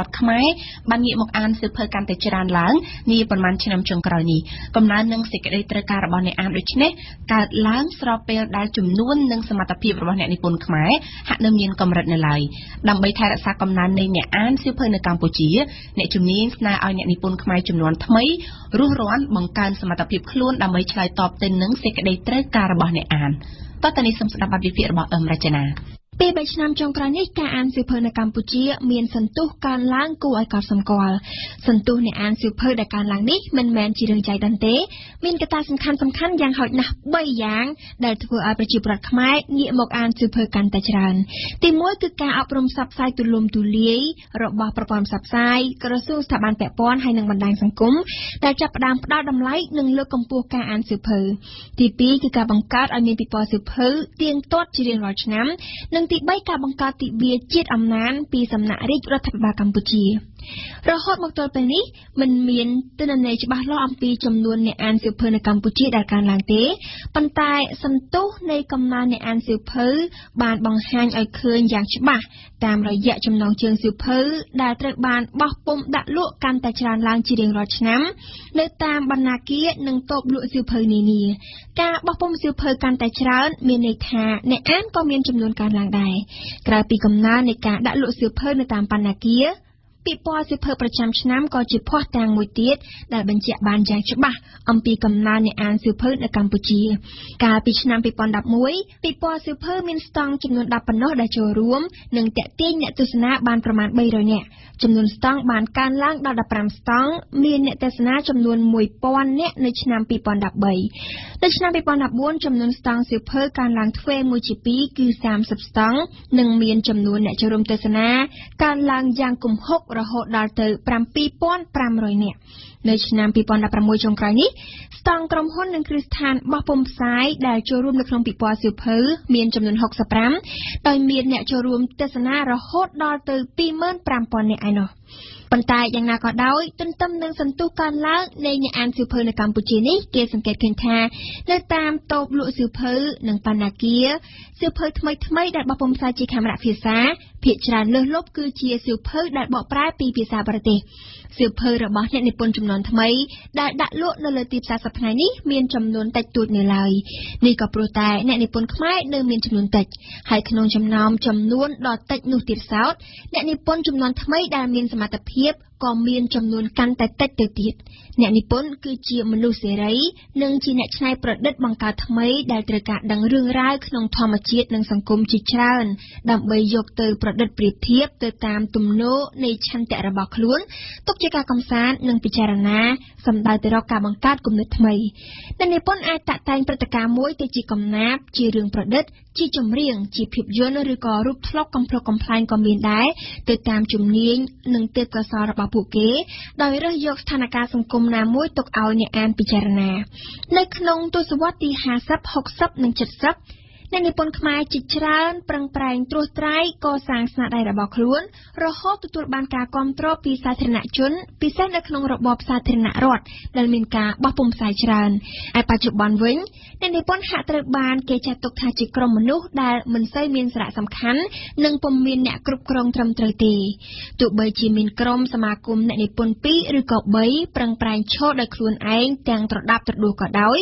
ខ្មែរបានងាកមកអានសៀវភៅកាន់តែច្រើនឡើងនាប្រមាណឆ្នាំចុងក្រោយនេះកំណើននឹងសេចក្តីត្រូវការរបស់អ្នកអានដូចនេះកើតឡើងស្របពេលដែលចំនួននិងសមត្ថភាពរបស់អ្នកនិពន្ធខ្មែរហាក់នៅមានកម្រិតនៅឡើយដើម្បីថែរក្សាកំណើននៃអ្នកអានសៀវភៅនៅកម្ពុជាអ្នកជំនាញស្នើឲ្យអ្នកនិពន្ធខ្មែរចំនួនថ្មីរស់រានបង្កើនសមត្ថភាពខ្លួនដើម្បីឆ្លើយតបទៅនឹងសេចក្តីត្រូវការរបស់អ្នកអានតទៅនេះសូមស្ដាប់បទវិភាគរបស់រចនាពេល3ឆ្នាំចុងក្រោយនេះការអានសៀវភៅនៅកម្ពុជាមានសន្ទុះកើនឡើងគួរឲ្យកត់សម្គាល់សន្ទុះអ្នកអានសៀវភៅដែលកើនឡើងនេះមិនមែនជារឿងចៃដន្យទេមានកត្តាសំខាន់យ៉ាងហោចណាស់3យ៉ាងដែលធ្វើឲ្យប្រជាពលរដ្ឋខ្មែរងាកមកអានសៀវភៅកាន់តែច្រើនទី1គឺការអប់រំផ្សព្វផ្សាយទូលំទូលាយរបស់ប្រព័ន្ធផ្សព្វផ្សាយក្រសួងស្ថាប័នពាក់ព័ន្ធហើយនិងបណ្ដាញសង្គមដែលចាប់ផ្ដើមផ្ដល់តម្លៃនិងលើកកម្ពស់ការអានសៀវភៅទី2គឺការបង្កើតឲ្យមានពិព័រណ៍សៀវភៅទៀងទាត់ជារៀងរាល់ឆ្នាំនិងទី3ការបង្កើតទិវាជាតិអំណានពីសំណាក់រាជរដ្ឋាភិបាលកម្ពុជារហូតមកទល់ពេលនេះមិនមានទិន្នន័យច្បាស់លាស់អំពីចំនួនអ្នកអានសៀវភៅនៅកម្ពុជាដែលកើនឡើងទេប៉ុន្តែសន្ទុះនៃកំណើនអ្នកអានសៀវភៅបានបង្ហាញឲ្យឃើញយ៉ាងច្បាស់តាមរយៈចំណងជើងសៀវភៅដែលត្រូវបានបោះពុម្ពដាក់លក់កាន់តែច្រើនឡើងជារៀងរាល់ឆ្នាំនៅតាមបណ្ណាគារនិងតូបលក់សៀវភៅនានាការបោះពុម្ពសៀវភៅកាន់តែច្រើនមានន័យថាអ្នកអានក៏មានចំនួនកើនឡើងដែរក្រៅពីកំណើននៃការដាក់លក់សៀវភៅនៅតាមបណ្ណាគារពិព័រណ៍សៀវភៅប្រចាំឆ្នាំក៏ជាភស្តុតាងមួយទៀតដែលបញ្ជាក់បានយ៉ាងច្បាស់អំពីកំណើនអ្នកអានសៀវភៅនៅកម្ពុជាកាលពីឆ្នាំ2011ពិព័រណ៍សៀវភៅមានស្តង់ចំនួន10ប៉ុណ្ណោះដែលចូលរួមនិងទាក់ទាញអ្នកទស្សនាបានប្រមាណ300នាក់ចំនួនស្តង់បានកើនឡើងដល់15ស្តង់មានអ្នកទស្សនាចំនួន1000នាក់នៅឆ្នាំ2013នៅឆ្នាំ2014ចំនួនស្តង់សៀវភៅកើនឡើងទ្វេមួយជា2គឺ30ស្តង់និងមានចំនួនអ្នកចូលរួមទស្សនាកើនឡើងយ៉ាងគំហុករហូតដល់ទៅ7500នាក់នៅឆ្នាំ2016ចុងក្រោយនេះស្តង់ក្រុមហ៊ុននិងគ្រឹះស្ថានបោះពុម្ពផ្សាយដែលចូលរួមនៅក្នុងពិព័រណ៍សៀវភៅមានចំនួន65ដោយមានអ្នកចូលរួមទស្សនារហូតដល់ទៅ25000នាក់ឯណោះប៉ុន្តែយ៉ាងណាក៏ដោយទន្ទឹមនឹងសន្ទុះកើនឡើងនៃអ្នកអានសៀវភៅនៅកម្ពុជានេះគេសង្កេតឃើញថានៅតាមតូបលក់សៀវភៅនិងបណ្ណាគារសៀវភៅថ្មីដែលបោះពុម្ពផ្សាយជាខេមរៈភាសាភាគច្រើនលើសលប់គឺជាសៀវភៅដែលបកប្រែពីភាសាបរទេសសៀវភៅរបស់អ្នកនិពន្ធជំនាន់ថ្មីដែលដាក់លក់នៅលើទីផ្សារសប្តាហ៍នេះមានចំនួនតិចតួចនៅឡើយនេះក៏ព្រោះតែអ្នកនិពន្ធខ្មែរនៅមានចំនួនតិចហើយក្នុងចំណោមចំនួនដ៏តិចនោះទៀតសោតអ្នកនិពន្ធជំនាន់ថ្មីដែលមានសមត្ថភាពក៏មានចំនួនកាន់តែតិចទៅទៀតអ្នកនិពន្ធគឺជាមនុស្សសេរីនិងជាអ្នកច្នៃប្រឌិតបង្កើតថ្មីដែលត្រូវការដឹងរឿងរ៉ាវក្នុងធម្មជាតិនិងសង្គមជាច្រើនដើម្បីយកទៅប្រឌិតប្រៀបធៀបទៅតាមទំនោរនៃឆន្ទៈរបស់ខ្លួនទុកជាការកំសាន្តនិងពិចារណាសំដៅទៅរកការបង្កើតគំនិតថ្មីអ្នកនិពន្ធអាចតាក់តែងព្រឹត្តិការណ៍មួយទៅជាកំណាព្យជារឿងប្រឌិតជាចម្រៀងជាភាពយន្តឬក៏រូបថ្លុកកំប្លុកកំប្លែងក៏មានដែរទៅតាមជំនាញនិងទេពកោសល្យរបស់ពួកគេដោយរើសយកស្ថានភាពសង្គមណាមួយទុកឲ្យអ្នកអានពិចារណានៅក្នុងទសវត្សរ៍ទី50 60និង70អ្នកនិពន្ធខ្មែរជាច្រើនប្រឹងប្រែងត្រួសត្រាយកសាងស្នាដៃរបស់ខ្លួនរហូតទទួលបានការគាំទ្រពីសាធារណជនពិសេសនៅក្នុងរបបសាធារណរដ្ឋដែលមានការបោះពុម្ពផ្សាយច្រើនឯបច្ចុប្បន្នវិញអ្នកនិពន្ធហាក់ត្រូវបានគេចាត់ទុកថាជាក្រុមមនុស្សដែលមិនសូវមានសារៈសំខាន់និងពុំមានអ្នកគ្រប់គ្រងត្រឹមត្រូវទេទោះបីជាមានក្រុមសមាគមអ្នកនិពន្ធ2ឬក៏3ប្រឹងប្រែងឈរដោយខ្លួនឯងទាំងត្រដាប់ត្រដួសក៏ដោយ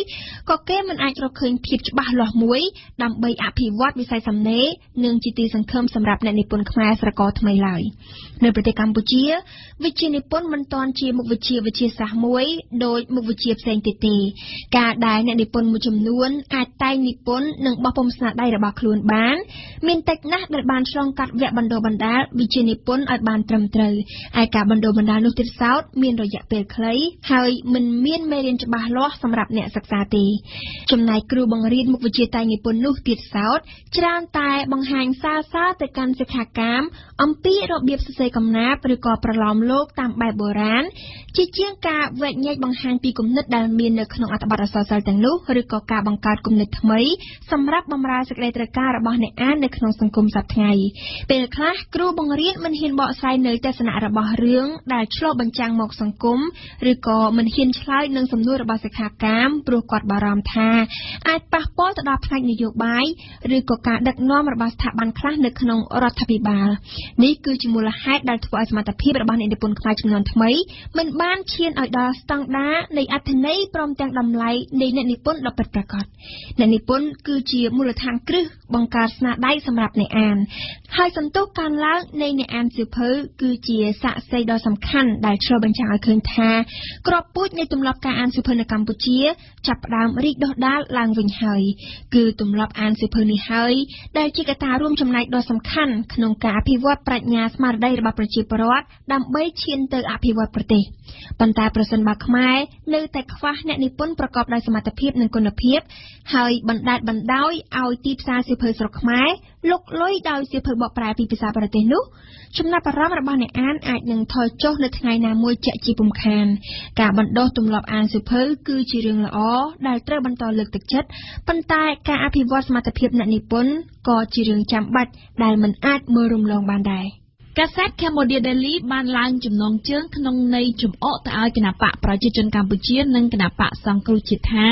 ក៏គេមិនអាចរកឃើញភាពច្បាស់លាស់មួយដើម្បីអភិវឌ្ឍវិស័យសំណេរនិងជាទីសង្ឃឹមសម្រាប់អ្នកនិពន្ធខ្មែរស្រករថ្មីឡើយនៅប្រទេសកម្ពុជាវិជ្ជានិពន្ធមិនទាន់ជាមុខវិជ្ជាវិទ្យាសាស្ត្រមួយដោយមុខវិជ្ជាផ្សេងទៀតទេការដែលអ្នកនិពន្ធមួយចំនួនអាចតែងនិពន្ធនិងបោះពុម្ពស្នាដៃរបស់ខ្លួនបានមានតិចណាស់ដែលបានឆ្លងកាត់វគ្គបណ្ដុះបណ្ដាលវិជ្ជានិពន្ធឲ្យបានត្រឹមត្រូវឯការបណ្ដុះបណ្ដាលនោះទៀតសោតមានរយៈពេលខ្លីហើយមិនមានមេរៀនច្បាស់លាស់សម្រាប់អ្នកសិក្សាទេចំណែកគ្រូបង្រៀនមុខវិជ្ជាតែងនិពន្ធនោះទៀតសោតច្រើនតែបង្ហាញសារទៅកាន់សិក្ខាកាមអំពីរបៀបសរសេរកំណាព្យឬក៏ប្រឡោមលោកតាមបែបបុរាណជាជាងការវែកញែកបង្ហាញពីគំនិតដែលមាននៅក្នុងអត្ថបទអក្សរសិល្ប៍ទាំងនោះឬក៏ការបង្កើតគំនិតថ្មីសម្រាប់បម្រើសេចក្តីត្រូវការរបស់អ្នកអាននៅក្នុងសង្គមសព្វថ្ងៃពេលខ្លះគ្រូបង្រៀនមិនហ៊ានបកស្រាយនៅទស្សនៈរបស់រឿងដែលឆ្លុះបញ្ចាំងមកសង្គមឬក៏មិនហ៊ានឆ្លើយនឹងសំណួររបស់សិក្ខាកាមព្រោះគាត់បារម្ភថាអាចប៉ះពាល់ទៅដល់ផ្នែកនយោបាយ យឬក៏ការដឹកនាំរបស់ស្ថាប័នខ្លះនៅក្នុងរដ្ឋាភិបាលនេះគឺជាមូលហេតុដែលធ្វើឲ្យសមត្ថភាពរបស់អ្នកនិពន្ធខ្មែរចំនួនថ្មីមិនបានឈានឲ្យដល់ស្តង់ដារនៃអត្ថន័យព្រមទាំងតម្លៃនៃអ្នកនិពន្ធដ៏ពិតប្រាកដអ្នកនិពន្ធគឺជាមូលដ្ឋានគ្រឹះបង្កើតស្នាដៃសម្រាប់អ្នកអានហើយសន្ទុះកើនឡើងនៃអ្នកអានសៀវភៅគឺជាសាក្សីដ៏សំខាន់ដែលឆ្លុះបញ្ចាំងឲ្យឃើញថាក្របពូជនៃទម្លាប់ការអានសៀវភៅនៅកម្ពុជាចាប់ផ្ដើមរីកដុះដាលឡើងវិញហើយគឺទម្លាប់អានសៀវភៅនេះហើយដែលជាកត្តារួមចំណែកដ៏សំខាន់ក្នុងការអភិវឌ្ឍប្រាជ្ញាស្មារតីរបស់ប្រជាពលរដ្ឋដើម្បីឈានទៅអភិវឌ្ឍប្រទេសប៉ុន្តែប្រសិនបើខ្មែរនៅតែខ្វះអ្នកនិពន្ធប្រកបដោយសមត្ថភាពនិងគុណភាពហើយបណ្តែតបណ្ដោយឲ្យទីផ្សារសៀវភៅស្រុកខ្មែរលុកលុយដោយសៀវភៅបកប្រែពីភាសាបរទេសនោះចំណាប់អារម្មណ៍របស់អ្នកអានអាចនឹងថយចុះនៅថ្ងៃណាមួយជាក់ជាពុំខានការបណ្ដុះទម្លាប់អានសៀវភៅគឺជារឿងល្អដែលត្រូវបន្តលើកទឹកចិត្តប៉ុន្តែការអភិវឌ្ឍសមត្ថភាពអ្នកនិពន្ធក៏ជារឿងចាំបាច់ដែលមិនអាចមើលរំលងបានដែរកាសែត Cambodia Daily បានឡើងចំណងជើងក្នុងន័យចំអកទៅឲ្យគណបកប្រជាជនកម្ពុជានិងគណបកសង្គ្រោះជាតិថា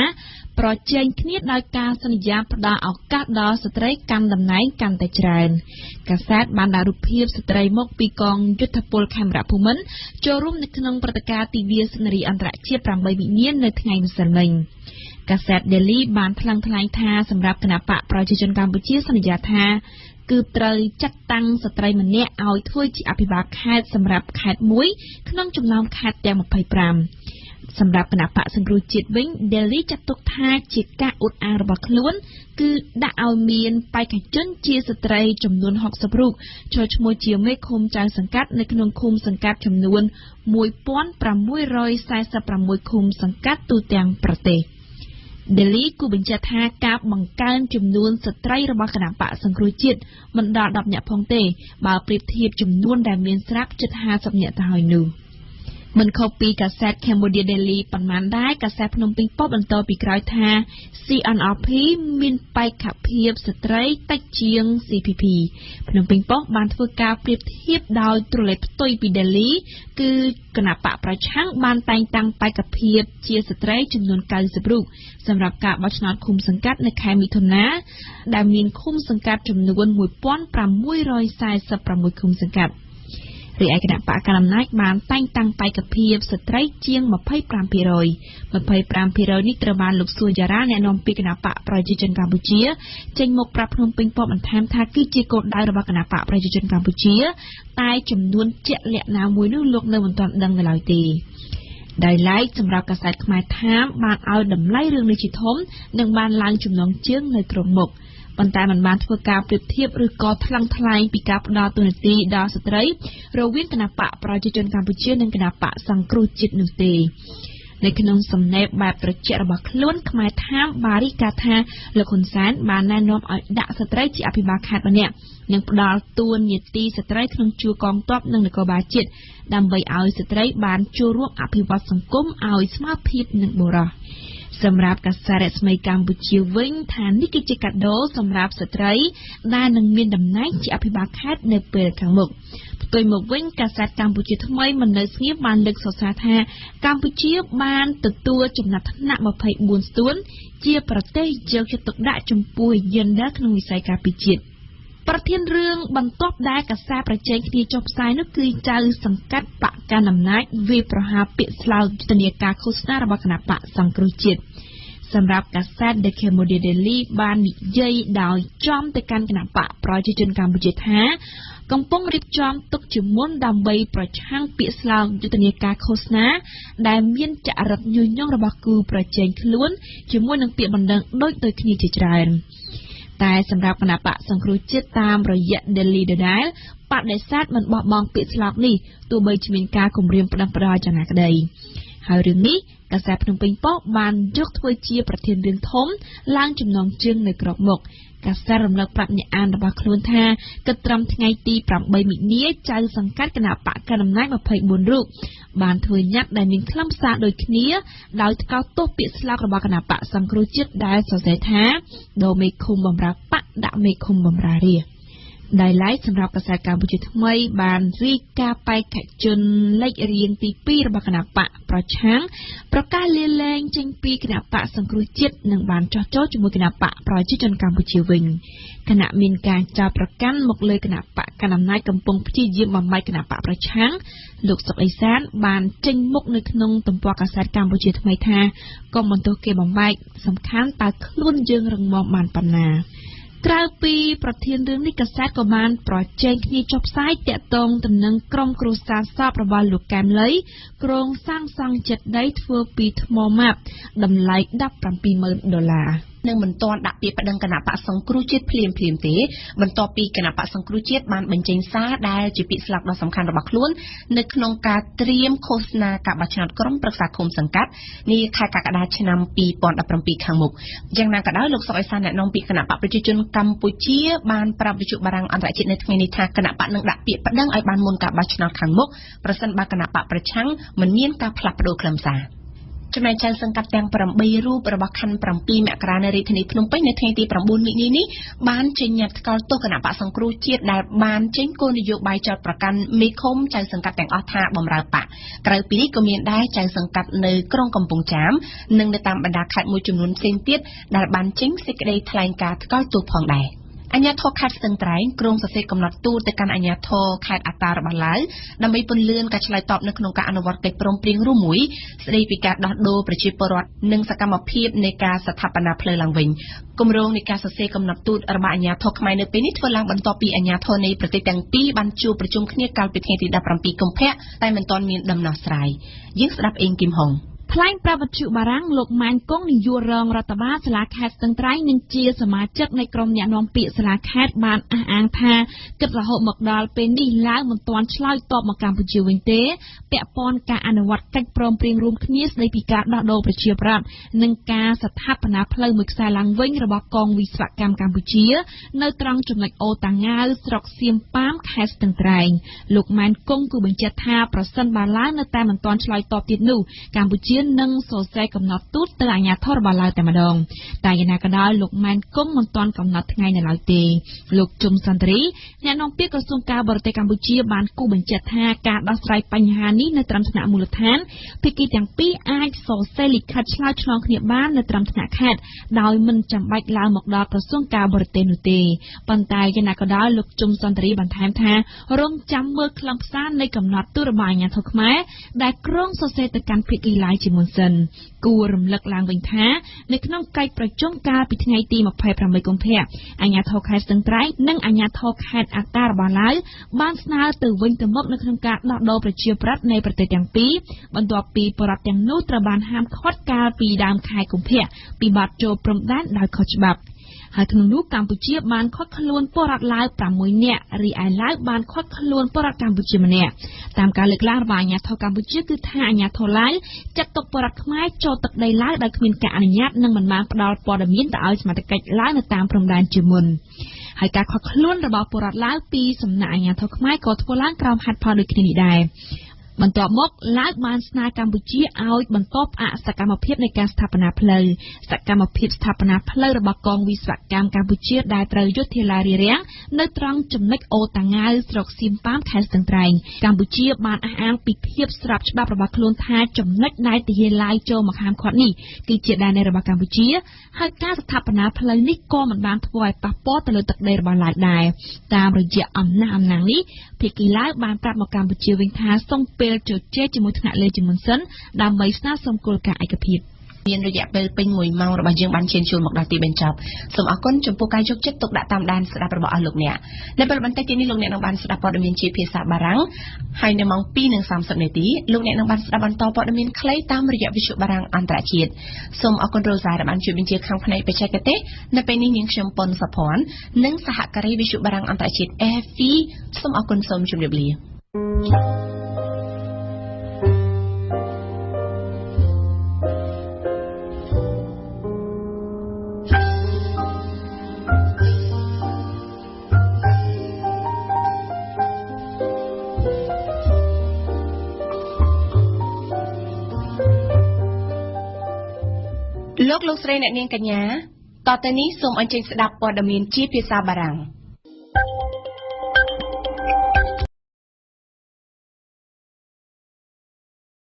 ប្រជែងគ្នាដោយការសន្យាផ្ដល់ឱកាសដល់ស្ត្រីកាន់តំណែងកាន់តែច្រើនកាសែតបានដាក់រូបភាពស្ត្រីមកពីកងយុទ្ធពលខេមរភូមិន្ទចូលរួមនៅក្នុងព្រឹត្តិការណ៍ទិវាសេនារីអន្តរជាតិ8វិញ្ញាណនៅថ្ងៃម្សិលមិញកាសែត Daily បានថ្លែងថាសម្រាប់គណបកប្រជាជនកម្ពុជាសន្យាថាគឺត្រូវចាត់តាំងស្ត្រីម្នាក់ឲ្យធ្វើជាអភិបាលខេត្តសម្រាប់ខេត្តមួយក្នុងចំណោមខេត្តទាំង25សម្រាប់គណបកសង្គ្រោះជាតិវិញ Daily ចាត់ទុកថាជាការអួតអាងរបស់ខ្លួនគឺដាក់ឲ្យមានបេក្ខជនជាស្ត្រីចំនួន60រូបចូលឈ្មោះជាមេឃុំចៅសង្កាត់នៅក្នុងឃុំសង្កាត់ចំនួន1646ឃុំសង្កាត់ទូទាំងប្រទេសDaily គូបញ្ជាក់ថាការបង្កើនចំនួនស្ត្រីរបស់គណបកសង្គ្រោះជាតិមិនដល់10នាក់ផងទេបើប្រៀបធៀបចំនួនដែលមានស្រាប់ជិត50នាក់ទៅហើយនោះមិនខុសពីកាសែត Cambodia Daily ប៉ុន្មានដែរកាសែតភ្នំពេញប៉ុស្តិ៍បន្តពីក្រោយថា CNRP មានបេក្ខភាពស្ត្រីតិចជាង CPP ភ្នំពេញប៉ុស្តិ៍បានធ្វើការប្រៀបធៀបដោយទ្រលេផ្ទុយពី Daily គឺគណបកប្រឆាំងបានតែងតាំងបេក្ខភាពជាស្ត្រីចំនួន90រូបសម្រាប់ការបោះឆ្នោតឃុំសង្កាត់នៅខែមិថុនាដែលមានឃុំសង្កាត់ចំនួន1646ឃុំសង្កាត់រីឯគណៈបកកណ្ដាលអំណាចបានតែងតាំងបេក្ខភាពស្ត្រីជាង 25% នេះត្រូវបានលោកសួរយ៉ារ៉ាអ្នកនាំពាក្យគណៈបកប្រជាជនកម្ពុជាចេញមកប្រាប់ភ្នំពេញប៉ុស្តិ៍បន្ថែមថាគឺជាគោលដៅរបស់គណៈបកប្រជាជនកម្ពុជាតែចំនួនជាក់លាក់ណាមួយនោះលោកនៅមិនទាន់ដឹងនៅឡើយទេដោយឡែកសម្រាប់កាសែតខ្មែរថាមបានឲ្យតម្លៃរឿងនេះជាធំនិងបានឡើងចំណងជើងនៅគ្រប់មុខប៉ុន្តែมันបានធ្វើការប្រៀបធៀបឬក៏ថ្លឹងថ្លែងពីការផ្ដល់ទូនាទីដល់ស្ត្រីរវាងគណបកប្រជាជនកម្ពុជានិងគណបកសង្គ្រោះជាតិនោះទេនៅក្នុងសំណេរបែបត្រជាក់របស់ខ្លួនខ្មែរថាមបានរីកាថាលោកហ៊ុនសែនបានណែនាំឲ្យដាក់ស្ត្រីជាអភិបាលខេត្តម្នាក់និងផ្ដល់ទួនាទីស្ត្រីក្នុងជួរកងទ័ពនិងនគរបាលជាតិដើម្បីឲ្យស្ត្រីបានចូលរួមអភិវឌ្ឍសង្គមឲ្យស្មើភាពនឹងបុរសសម្រាប់កាសែតរស្មីកម្ពុជាវិញថានេះគឺជាកាដូសម្រាប់ស្ត្រីដែលនឹងមានតំណែងជាអភិបាលខេត្តនៅពេលខាងមុខផ្ទុយមកវិញកាសែតកម្ពុជាថ្មីមិននៅស្ងៀមបានលើកសរសើរថាកម្ពុជាបានទទួលចំណាត់ថ្នាក់24ស្ទួនជាប្រទេសយកចិត្តទុកដាក់ចំពោះ gender ក្នុងវិស័យការពារជាតិប្រធានរឿងបន្ទាប់ដែលកាសែតប្រជែងគ្នាចុះផ្សាយនោះគឺចៅសង្កាត់បកកណ្ដាលអំណាចវាប្រហារពាក្យស្លោកយុទ្ធនាការឃោសនារបស់គណបកសង្គ្រោះជាតិសម្រាប់កាសែត The Cambodia Daily បាននិយាយដោយចំទៅកាន់គណបកប្រជាជនកម្ពុជាថាកំពុងរៀបចំទុកជាមុនដើម្បីប្រឆាំងពាក្យស្លោកយុទ្ធនាការឃោសនាដែលមានចរិតញុយញង់របស់គូប្រជែងខ្លួនជាមួយនឹងពាក្យបណ្ដឹងដូចគ្នាជាច្រើនតែសម្រាប់គណបកសង្គ្រោះជាតិតាមរយៈ Daily ដដែលបដិសេធមិនបោះបង់ពាក្យស្លោកនេះទោះបីជាមានការគម្រាមផ្ដិតផ្ដាល់យ៉ាងណាក្តីហើយរឿងនេះកាសែតភ្នំពេញប៉ុស្តិ៍បានយកធ្វើជាប្រធានរឿងធំឡើងចំណងជើងនៅក្របមុខកាសែតរំលឹកប្រាប់អ្នកអានរបស់ខ្លួនថាគិតត្រឹមថ្ងៃទី8មិនិនាចៅសង្កាត់គណបកកណ្ដាលអំណាច24រូបបានធ្វើញត្តិដែលមានខ្លឹមសារដូចគ្នាដោយថ្កោលទោសពាក្យស្លោករបស់គណបកសង្គ្រោះជាតិដែលសរសេរថាដូរមេឃុំបម្រើបកដាក់មេឃុំបម្រើរាជ ដែលឡែកសម្រាប់កាសែតកម្ពុជាថ្មីបានរាយការណ៍បេក្ខជនលេខរៀងទី2របស់គណៈបកប្រឆាំងប្រកាសលាលែងចេញពីគណៈបកសង្គ្រោះជាតិនិងបានចោះចូលជាមួយគណៈបកប្រជាជនកម្ពុជាវិញគណៈមានការចោទប្រកាន់មកលើគណៈបកកណ្ដាលអំណាចកំពុងព្យាយាមបំបែកគណៈបកប្រឆាំងលោកសុកអេសានបានចេញមុខនៅក្នុងទំព័រកាសែតកម្ពុជាថ្មីថាកុំបន្ទោសគេបំបែកសំខាន់តើខ្លួនយើងរឹងមាំបានប៉ុណ្ណាក្រៅពីប្រធានរឿងនេះកាសែតក៏បានប្រជែងគ្នាចុះផ្សាយតាក់ទងទៅនឹងក្រុមគ្រួសារសពរបស់លោកកែមលីក្រុងសាងសង់ចិត្តដីធ្វើពីថ្មម៉ាប់តម្លៃ$17,000នឹងមិនទាន់ដាក់ពាក្យប្តឹងគណៈបកសង្គ្រោះជាតិភ្លាមទេបន្ទាប់ពីគណៈបកសង្គ្រោះជាតិបានបញ្ចេញសារដែលជាពាក្យស្លោកដ៏សំខាន់របស់ខ្លួននៅក្នុងការត្រៀមឃោសនាការបោះឆ្នោតក្រុមប្រឹក្សាឃុំសង្កាត់នាខែកក្កដាឆ្នាំ2017ខាងមុខយ៉ាងណាក៏ដោយលោកសុកអេសានអ្នកនាំពាក្យគណៈបកប្រជាជនកម្ពុជាបានប្រាប់វិទ្យុបារាំងអន្តរជាតិនៅថ្ងៃនេះថាគណៈបកនឹងដាក់ពាក្យប្តឹងឲ្យបានមុនការបោះឆ្នោតខាងមុខប្រសិនបើគណៈបកប្រឆាំងមិនមានការផ្លាស់ប្តូរខ្លឹមសារចំណែកចៅសង្កាត់ទាំង8រូបរបស់ខណ្ឌ7មករានៅរាជធានីភ្នំពេញនៅថ្ងៃទី9មិនិនានេះបានចេញញត្តិថ្កោលទោសគណៈបកសង្គ្រោះជាតិដែលបានចេញគោលនយោបាយចោទប្រកាន់មេឃុំចៅសង្កាត់ទាំងអស់ថាបម្រើបកក្រៅពីនេះក៏មានដែរចៅសង្កាត់នៅក្រុងកំពង់ចាមនិងនៅតាមបណ្ដាខេត្តមួយចំនួនផ្សេងទៀតដែលបានចេញសេចក្តីថ្លែងការណ៍ថ្កោលទោសផងដែរអាជ្ញាធរខេត្តស្ទឹងត្រែងក្រុងសរសេរកំណត់ទូតទៅកាន់អាជ្ញាធរខេត្តអត្តារបស់ឡាវដើម្បីពន្លឿនការឆ្លើយតបនៅក្នុងការអនុវត្តកិច្ចព្រមព្រៀងរួមមួយស្តីពីការដោះដូរប្រជាពលរដ្ឋនិងសកម្មភាពនៃការស្ថាបនាផ្លូវឡើងវិញគម្រោងនៃការសរសេរកំណត់ទូតរបស់អាជ្ញាធរខ្មែរនៅពេលនេះធ្វើឡើងបន្ទាប់ពីអាជ្ញាធរនៃប្រទេសទាំងពីរបានជួបប្រជុំគ្នាកាលពីថ្ងៃទី17កុម្ភៈតែមិនទាន់មានដំណោះស្រាយយើងស្ដាប់អេងគឹមហុងថ្លែងប្រាប់វិទ្យុបារាំងលោកម៉ាញ់កុងនាយករងរដ្ឋបាលសាលាខេត្តស្ទឹងត្រែងនិងជាសមាជិកនៃក្រុមអ្នកនាំពាក្យសាលាខេត្តបានអះអាងថាគិតរហូតមកដល់ពេលនេះឡើងមិនទាន់ឆ្លើយតបមកកម្ពុជាវិញទេពាក់ព័ន្ធការអនុវត្តកិច្ចព្រមព្រៀងរួមគ្នាស្តីពីការដោះដូរប្រជាប្រដ្ឋនិងការស្ថាបនាផ្លូវមួយខ្សែឡើងវិញរបស់កងវិស្វកម្មកម្ពុជានៅត្រង់ចំណុចអូតាងាវស្រុកសៀមប៉ាមខេត្តស្ទឹងត្រែងលោកម៉ាញ់កុងគឺបញ្ជាក់ថាប្រសិនបើឡើងនៅតែមិនទាន់ឆ្លើយតបទៀតនោះកម្ពុជានឹងសរសេរកំណត់ទូតទៅអាជ្ញាធររបស់ឡាវតែម្ដងតែយ៉ាងណាក៏ដោយលោកម៉ែនគង់មិនទាន់កំណត់ថ្ងៃនៅឡើយទេលោកជុំសន្តិរីអ្នកនាំពាក្យក្រសួងការបរទេសកម្ពុជាបានគូបញ្ជាក់ថាការដោះស្រាយបញ្ហានេះនៅត្រឹមថ្នាក់មូលដ្ឋានភាគីទាំងពីរអាចសរសេរលិខិតឆ្លើយឆ្លងគ្នាបាននៅត្រឹមថ្នាក់ខេត្តដោយមិនចាំបាច់ឡើងមកដល់ក្រសួងការបរទេសនោះទេប៉ុន្តែយ៉ាងណាក៏ដោយលោកជុំសន្តិរីបន្ថែមថារងចាំមើលខ្លឹមសារនៃកំណត់ទូតរបស់អាជ្ញាធរខ្មែរដែលក្រុងសរសេរទៅកាន់ភាគីឡាយជាមុនសិនគួររំលឹកឡើងវិញថានៅក្នុងកិច្ចប្រជុំកាលពីថ្ងៃទី28កុម្ភៈអាជ្ញាធរខេត្តស្ទឹងត្រែងនិងអាជ្ញាធរខេត្តអត្តារបស់ឡាវបានស្នើទៅវិញទៅមកនៅក្នុងការដោះដូរប្រជាប្រដ្ឋនៃប្រទេសទាំងពីរបន្ទាប់ពីបរដ្ឋទាំងនោះត្រូវបានហាមឃាត់កាលពីដើមខែកុម្ភៈពីបទចូលព្រំដែនដោយខុសច្បាប់ហើយក្នុងនោះកម្ពុជាបានឃាត់ខ្លួនពលរដ្ឋឡាវ6នាក់រីឯឡាវបានឃាត់ខ្លួនពលរដ្ឋកម្ពុជាម្នាក់តាមការលើកឡើងរបស់អាជ្ញាធរកម្ពុជាគឺថាអាជ្ញាធរឡាវចាត់ទុកពលរដ្ឋខ្មែរចូលទឹកដីឡាវដោយគ្មានការអនុញ្ញាតនិងមិនបានផ្ដល់ព័ត៌មានទៅឲ្យសមាជិកឡាវនៅតាមព្រំដែនជាមុនហើយការឃាត់ខ្លួនរបស់ពលរដ្ឋឡាវពីសំណាក់អាជ្ញាធរខ្មែរក៏ធ្វើឡើងក្រោមហេតុផលដូចគ្នានេះដែរបន្ទាប់មកឡាវបានស្នើកម្ពុជាឲ្យបន្តផ្អាកសកម្មភាពនៃការស្ថាបនាផ្លូវសកម្មភាពស្ថាបនាផ្លូវរបស់កងវិស្វកម្មកម្ពុជាដែលត្រូវយុទ្ធនារារាំងនៅត្រង់ចំណុចអូតាងាវស្រុកសៀមប៉ាមខេត្តស្ទឹងត្រែងកម្ពុជាបានអះអាងពីភាពស្របច្បាប់របស់ខ្លួនថាចំណុចដែលទាហានឡាវចូលមកហាមឃាត់នេះគឺជាដែនដីរបស់កម្ពុជាហើយការស្ថាបនាផ្លូវនេះក៏មិនបានធ្វើឲ្យប៉ះពាល់ទៅលើទឹកដីរបស់ឡាវដែរតាមរយៈអំណះអំណាងនេះភាគីឡាវបានប្រាប់មកកម្ពុជាវិញថាសូមពេលជជែកជាមួយថ្នាក់លើជាមុនសិនដើម្បីស្នើសុំគោលការណ៍ឯកភាពមានរយៈពេលពេញ1ម៉ោងរបស់យើងបានឈានចូលមកដល់ទីបញ្ចប់សូមអរគុណចំពោះការយកចិត្តទុកដាក់តាមដានស្ដាប់របស់អស់លោកអ្នកនៅពេលបន្តិចទៀតនេះលោកអ្នកនឹងបានស្ដាប់ព័ត៌មានជាភាសាបារាំងហើយនៅម៉ោង 2:30 នាទីលោកអ្នកនឹងបានស្ដាប់បន្តព័ត៌មានខ្លីតាមរយៈវិទ្យុបារាំងអន្តរជាតិសូមអរគុណរ៉ូសាដែលបានជួយបញ្ជាខាងផ្នែកបច្ចេកទេសនៅពេលនេះនាងខ្ញុំប៉ុនសុភ័ណ្ឌនិងសហការីវិទ្យុបារាំងអន្តរជាតិ AFP សូមអរគុណសូមជម្រាបលាលោកស្រីអ្នកនាងកញ្ញាតទៅនេះសូមអញ្ជើញស្ដាប់ព័ត៌មានជាភាសាបារាំង